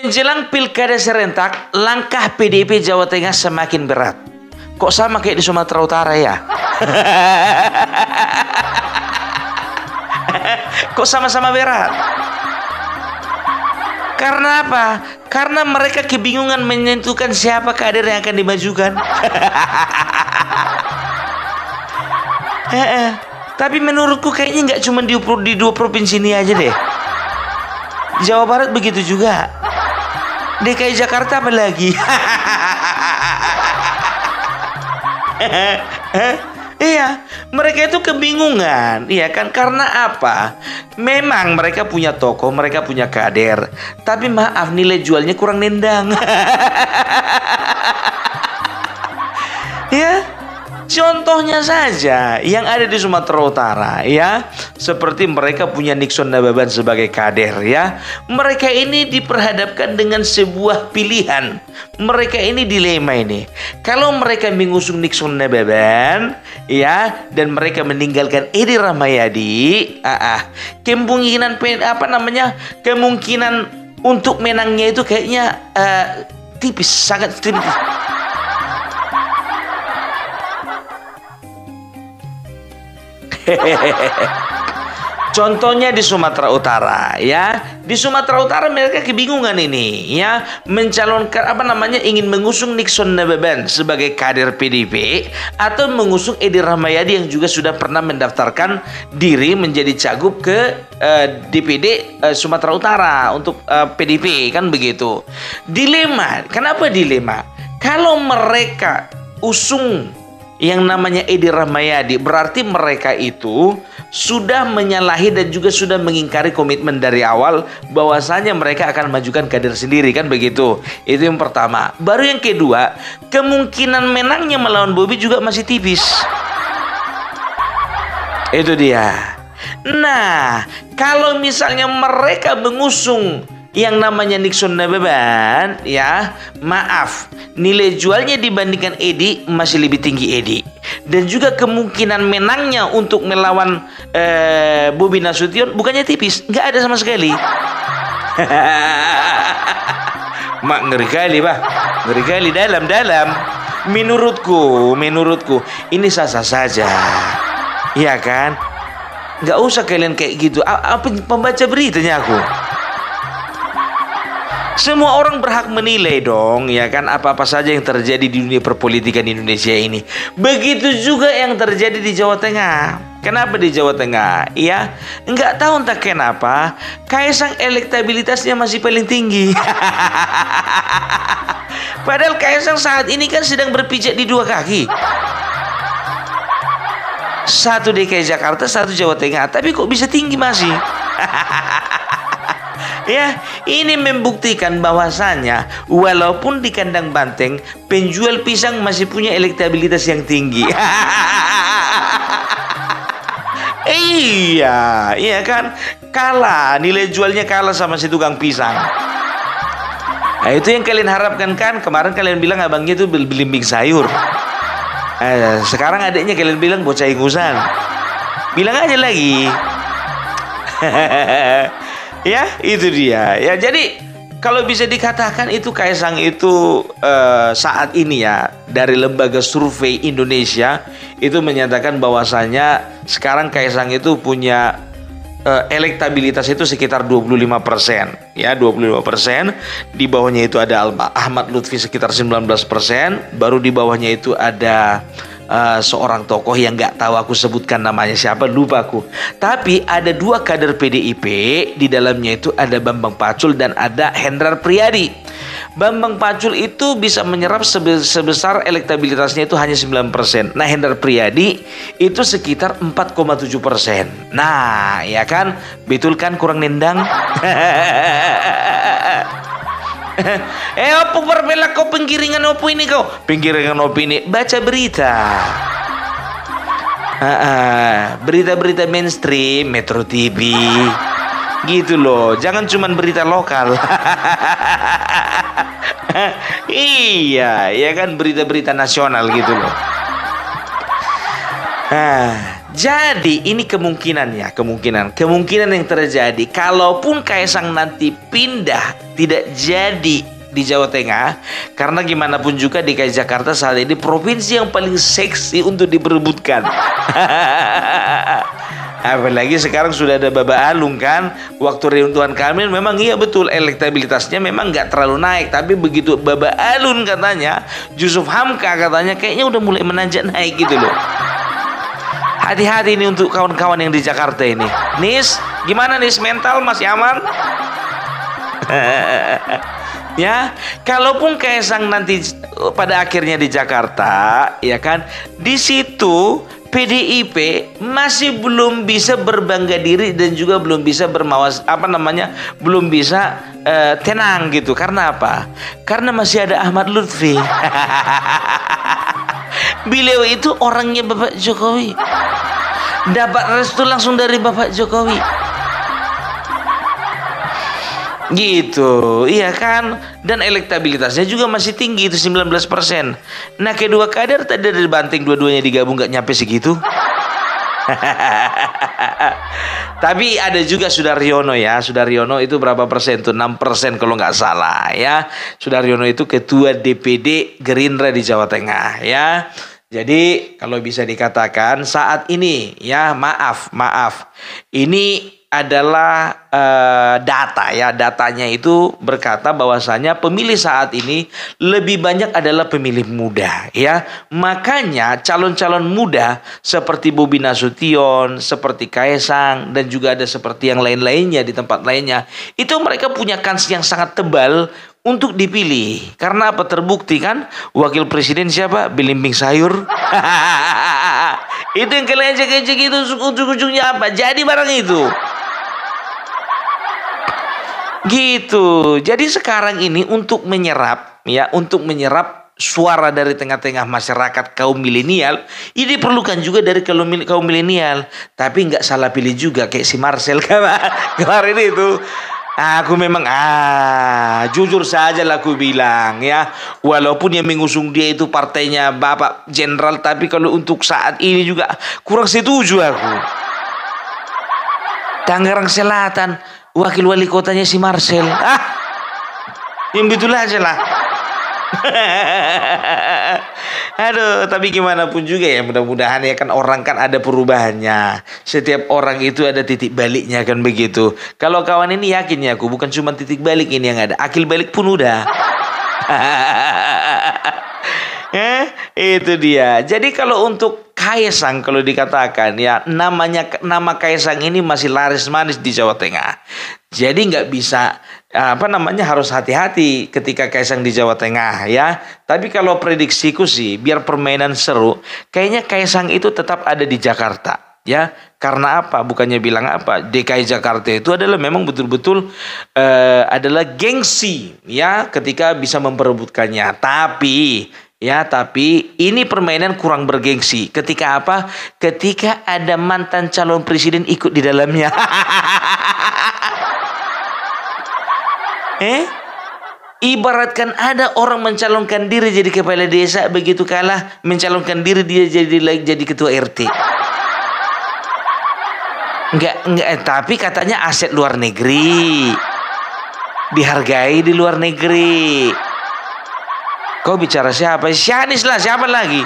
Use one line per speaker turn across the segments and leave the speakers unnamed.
Menjelang pilkada serentak, langkah PDIP Jawa Tengah semakin berat. Kok sama kayak di Sumatera Utara ya? Kok sama-sama berat? Karena apa? Karena mereka kebingungan menentukan siapa kader yang akan dimajukan. Tapi menurutku kayaknya nggak cuma di dua provinsi ini aja deh. Jawa Barat begitu juga. DKI Jakarta apa lagi? Iya, mereka itu kebingungan, iya kan? Karena apa? Memang mereka punya tokoh, mereka punya kader, tapi maaf, nilai jualnya kurang nendang. Ya, contohnya saja yang ada di Sumatera Utara, ya, seperti mereka punya Nixon Nababan sebagai kader, ya. Mereka ini diperhadapkan dengan sebuah pilihan. Mereka ini dilema ini. Kalau mereka mengusung Nixon Nababan, ya, dan mereka meninggalkan Edi Rahmayadi, kemungkinan kemungkinan untuk menangnya itu kayaknya tipis, sangat tipis. Contohnya di Sumatera Utara, ya. Di Sumatera Utara mereka kebingungan ini, ya, mencalonkan ingin mengusung Nixon Nababan sebagai kader PDIP atau mengusung Edi Rahmayadi yang juga sudah pernah mendaftarkan diri menjadi cagup ke DPD Sumatera Utara untuk PDIP, kan begitu. Dilema. Kenapa dilema? Kalau mereka usung yang namanya Edi Rahmayadi, berarti mereka itu sudah menyalahi dan juga sudah mengingkari komitmen dari awal bahwasanya mereka akan majukan kader sendiri, kan begitu. Itu yang pertama. Baru yang kedua, kemungkinan menangnya melawan Bobi juga masih tipis. Itu dia. Nah, kalau misalnya mereka mengusung yang namanya Nixon Nababan, ya, maaf, nilai jualnya dibandingkan Edi masih lebih tinggi Edi. Dan juga kemungkinan menangnya untuk melawan Bobi Nasution bukannya tipis, nggak ada sama sekali. Mak, ngeri kali, Bah. Ngeri kali, dalam. Menurutku ini sah-sah saja. Iya kan? Nggak usah kalian kayak gitu. Apa pembaca beritanya aku? Semua orang berhak menilai dong, ya kan, apa-apa saja yang terjadi di dunia perpolitikan Indonesia ini. Begitu juga yang terjadi di Jawa Tengah. Kenapa di Jawa Tengah? Ya, nggak tahu entah kenapa Kaisang elektabilitasnya masih paling tinggi. Padahal Kaisang saat ini kan sedang berpijak di dua kaki. Satu DKI Jakarta, satu Jawa Tengah. Tapi kok bisa tinggi masih? Ya, ini membuktikan bahwasanya walaupun di kandang banteng, penjual pisang masih punya elektabilitas yang tinggi. Iya kan? Kalah, nilai jualnya kalah sama si tukang pisang. Nah, itu yang kalian harapkan kan? Kemarin kalian bilang abangnya itu belimbing sayur. Sekarang adiknya kalian bilang bocah ingusan. Bilang aja lagi. Ya, itu dia. Ya, jadi kalau bisa dikatakan itu Kaisang itu saat ini, ya, dari lembaga survei Indonesia itu menyatakan bahwasanya sekarang Kaisang itu punya elektabilitas itu sekitar 25%, ya, 25%. Di bawahnya itu ada Ahmad Lutfi sekitar 19%, baru di bawahnya itu ada seorang tokoh yang nggak tahu aku sebutkan namanya siapa, lupa aku. Tapi ada dua kader PDIP, di dalamnya itu ada Bambang Pacul dan ada Hendrar Priyadi. Bambang Pacul itu bisa menyerap sebesar elektabilitasnya itu hanya 9%. Nah, Hendrar Priyadi itu sekitar 4,7%. Nah, ya kan, betul kan, kurang nendang. Opo berbela kau penggiringan opo ini kau? Penggiringan opo ini? Baca berita. Berita-berita mainstream, Metro TV. Gitu loh, jangan cuman berita lokal. Iya, ya kan, berita-berita nasional gitu loh. Jadi ini kemungkinan yang terjadi. Kalaupun Kaisang nanti pindah tidak jadi di Jawa Tengah, karena gimana pun juga DKI Jakarta saat ini provinsi yang paling seksi untuk diperebutkan. Apalagi sekarang sudah ada Baba Alung kan. Waktu Ridwan Kamil memang iya betul elektabilitasnya memang nggak terlalu naik, tapi begitu Baba Alun katanya, Yusuf Hamka katanya kayaknya udah mulai menanjak naik gitu loh. Hati-hati ini untuk kawan-kawan yang di Jakarta ini. Nis, gimana Nis, mental masih aman? Ya, kalaupun Kaisang nanti pada akhirnya di Jakarta, ya kan, di situ PDIP masih belum bisa berbangga diri dan juga belum bisa belum bisa tenang gitu. Karena apa? Karena masih ada Ahmad Lutfi. Beliau itu orangnya Bapak Jokowi, dapat restu langsung dari Bapak Jokowi. Gitu, iya kan? Dan elektabilitasnya juga masih tinggi, itu 19%. Nah, kedua kader tadi dari Banting dua-duanya digabung gak nyampe segitu. Tapi ada juga Sudaryono ya. Sudaryono itu berapa persen tuh? 6% kalau nggak salah ya. Sudaryono itu ketua DPD Gerindra di Jawa Tengah ya. Jadi kalau bisa dikatakan saat ini ya, maaf, ini adalah data ya. Datanya itu berkata bahwasanya pemilih saat ini lebih banyak adalah pemilih muda ya. Makanya calon-calon muda seperti Bobi Nasution, seperti Kaisang, dan juga ada seperti yang lain-lainnya di tempat lainnya, itu mereka punya kans yang sangat tebal untuk dipilih. Karena apa? Terbukti kan wakil presiden siapa? Belimbing sayur. Itu yang kalian cek itu ujung-ujungnya apa? Jadi barang itu. Gitu. Jadi sekarang ini untuk menyerap suara dari tengah-tengah masyarakat kaum milenial, ini diperlukan juga dari kaum milenial. Tapi nggak salah pilih juga kayak si Marcel kemarin itu. Aku memang jujur saja lah aku bilang ya, walaupun yang mengusung dia itu partainya Bapak Jenderal, tapi kalau untuk saat ini juga kurang setuju aku. Tangerang Selatan, wakil wali kotanya si Marcel. Yang betul aja lah. Aduh, tapi gimana pun juga ya, mudah-mudahan ya kan, orang kan ada perubahannya. Setiap orang itu ada titik baliknya kan begitu. Kalau kawan ini yakin ya aku, bukan cuma titik balik ini yang ada, akil balik pun udah. Itu dia. Jadi kalau untuk Kaisang, kalau dikatakan ya, nama Kaisang ini masih laris manis di Jawa Tengah. Jadi nggak bisa harus hati-hati ketika Kaisang di Jawa Tengah ya. Tapi kalau prediksiku sih, biar permainan seru, kayaknya Kaisang itu tetap ada di Jakarta ya. Karena apa? Bukannya bilang apa, DKI Jakarta itu adalah memang betul-betul adalah gengsi ya ketika bisa memperebutkannya. Tapi ini permainan kurang bergengsi. Ketika apa? Ketika ada mantan calon presiden ikut di dalamnya. Ibaratkan ada orang mencalonkan diri jadi kepala desa, begitu kalah mencalonkan diri dia jadi ketua RT. Enggak, tapi katanya aset luar negeri, dihargai di luar negeri. Kau bicara siapa? Sianis lah, siapa lagi?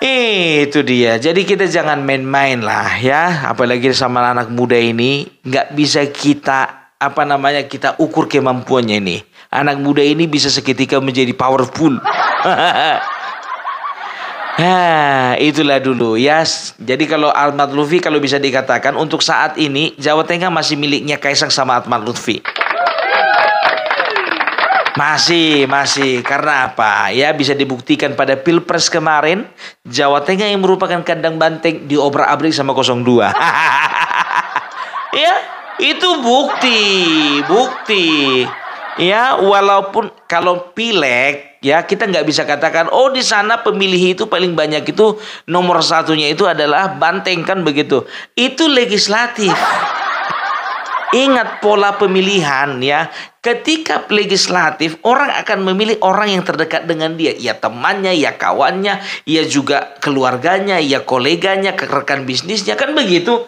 Itu dia. Jadi kita jangan main-main lah ya. Apalagi sama anak muda ini, nggak bisa kita kita ukur kemampuannya ini. Anak muda ini bisa seketika menjadi powerful. Itulah dulu ya. Jadi kalau Ahmad Lutfi, kalau bisa dikatakan untuk saat ini Jawa Tengah masih miliknya Kaisang sama Ahmad Lutfi. Masih karena apa? Ya bisa dibuktikan pada Pilpres kemarin, Jawa Tengah yang merupakan kandang banteng diobrak-abrik sama 02. Ya, itu bukti. Ya, walaupun kalau pileg ya kita nggak bisa katakan di sana pemilih itu paling banyak itu nomor satunya itu adalah Banteng kan begitu. Itu legislatif. Ingat pola pemilihan ya. Ketika legislatif, orang akan memilih orang yang terdekat dengan dia. Ya temannya, ya kawannya, ya juga keluarganya, ya koleganya, rekan bisnisnya. Kan begitu.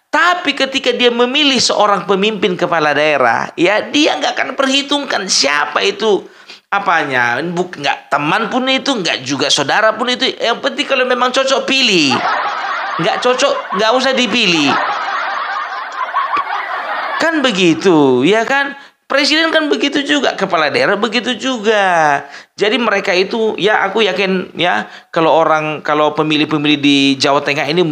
Tapi ketika dia memilih seorang pemimpin kepala daerah, ya dia nggak akan perhitungkan siapa itu apanya. Nggak teman pun itu, nggak juga saudara pun itu. Yang penting kalau memang cocok pilih. Nggak cocok, nggak usah dipilih. Kan begitu, ya kan? Presiden kan begitu juga, kepala daerah begitu juga. Jadi mereka itu, ya aku yakin ya, kalau pemilih-pemilih di Jawa Tengah ini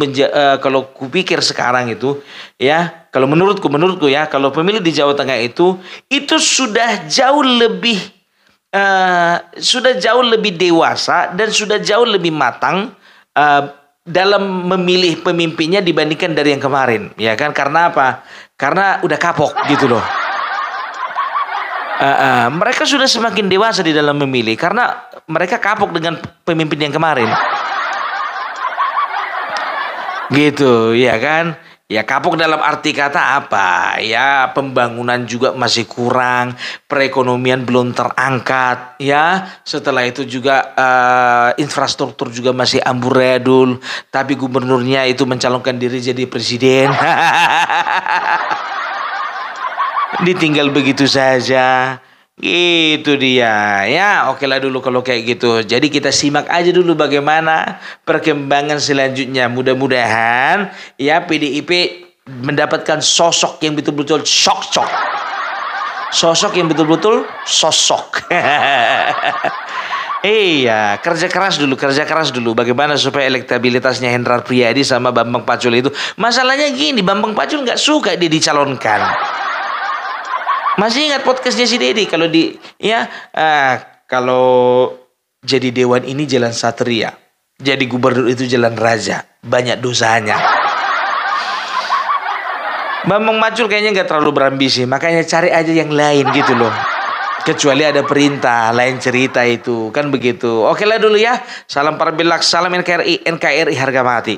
kalau kupikir sekarang itu, ya, kalau menurutku ya, kalau pemilih di Jawa Tengah itu sudah jauh lebih dewasa dan sudah jauh lebih matang dalam memilih pemimpinnya dibandingkan dari yang kemarin, ya kan? Karena apa? Karena udah kapok gitu loh. Mereka sudah semakin dewasa di dalam memilih karena mereka kapok dengan pemimpin yang kemarin. Gitu, ya kan? Ya kapok dalam arti kata apa? Ya pembangunan juga masih kurang, perekonomian belum terangkat, ya. Setelah itu juga infrastruktur juga masih amburadul, tapi gubernurnya itu mencalonkan diri jadi presiden. Ditinggal begitu saja. Gitu dia. Ya, oke lah dulu kalau kayak gitu. Jadi kita simak aja dulu bagaimana perkembangan selanjutnya. Mudah-mudahan ya PDIP mendapatkan sosok yang betul-betul shock. Sosok yang betul-betul sosok. Iya, kerja keras dulu. Bagaimana supaya elektabilitasnya Hendrar Priyadi sama Bambang Pacul itu. Masalahnya gini, Bambang Pacul nggak suka dia dicalonkan. Masih ingat podcastnya si Deddy kalau kalau jadi dewan ini jalan satria, jadi gubernur itu jalan raja, banyak dosanya. Bambang Pacul kayaknya nggak terlalu berambisi, makanya cari aja yang lain gitu loh. Kecuali ada perintah, lain cerita itu kan begitu. Oke lah dulu ya. Salam Parbilak, salam NKRI harga mati.